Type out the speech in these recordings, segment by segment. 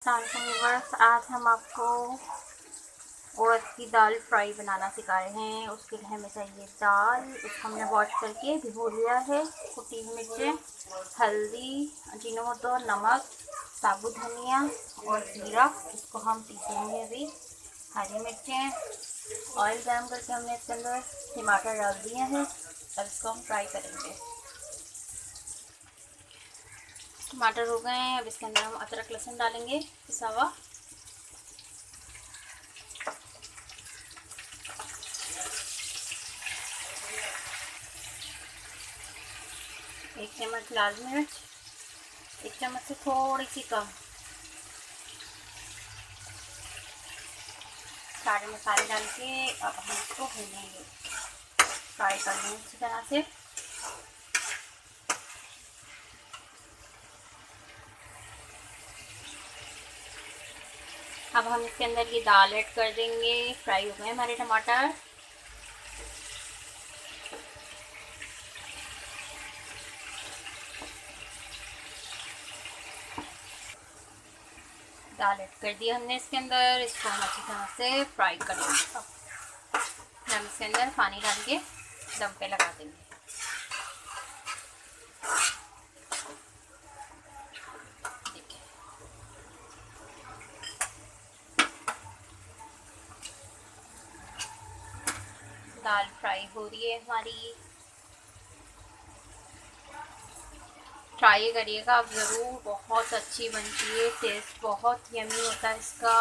Viewers, आज हम आपको उड़द की दाल फ्राई बनाना सिखा रहे हैं। उसके लिए हमें चाहिए दाल। उसको हमने वॉश करके भिगो लिया है। कुटी हुई मिर्चें, हल्दी, अजीनोमोटो, नमक, साबुत धनिया और जीरा। इसको हम पीसेंगे अभी। हरी मिर्चें, ऑयल गर्म करके हमने इसके अंदर टमाटर डाल दिए हैं। अब इसको हम फ्राई करेंगे। टमाटर हो गए हैं। अब इसके अंदर हम अदरक लहसुन डालेंगे पिसा हुआ। एक चम्मच लाल मिर्च, एक चम्मच से थोड़ी सी कम। सारे मसाले डाल के अब हम इसको भूनेंगे, फ्राई कर लेंगे अच्छी तरह से। अब हम इसके अंदर ये दाल ऐड कर देंगे। फ्राई हो गए हमारे टमाटर। दाल ऐड कर दिया हमने इसके अंदर। इसको हम अच्छी तरह से फ्राई करेंगे। अब हम इसके अंदर पानी डाल के दम पे लगा देंगे। देखिए, दाल फ्राई हो रही है हमारी। ट्राई करिएगा आप ज़रूर, बहुत अच्छी बनती है। टेस्ट बहुत यमी होता है इसका।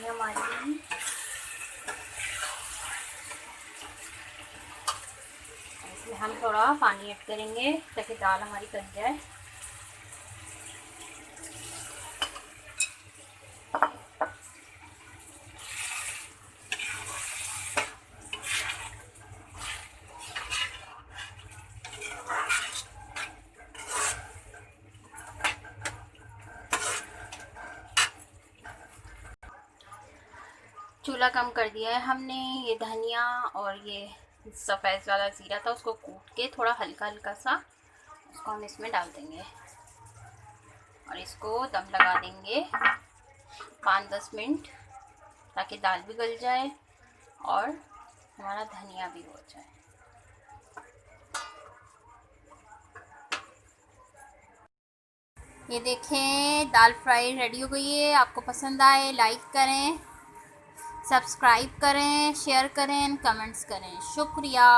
हमारी इसमें हम थोड़ा पानी ऐड करेंगे ताकि दाल हमारी गल जाए। चूल्हा कम कर दिया है हमने। ये धनिया और ये सफ़ेद वाला ज़ीरा था, उसको कूट के थोड़ा हल्का हल्का सा उसको हम इसमें डाल देंगे और इसको दम लगा देंगे 5-10 मिनट, ताकि दाल भी गल जाए और हमारा धनिया भी हो जाए। ये देखें, दाल फ्राई रेडी हो गई है। आपको पसंद आए लाइक करें, सब्सक्राइब करें, शेयर करें, कमेंट्स करें। शुक्रिया।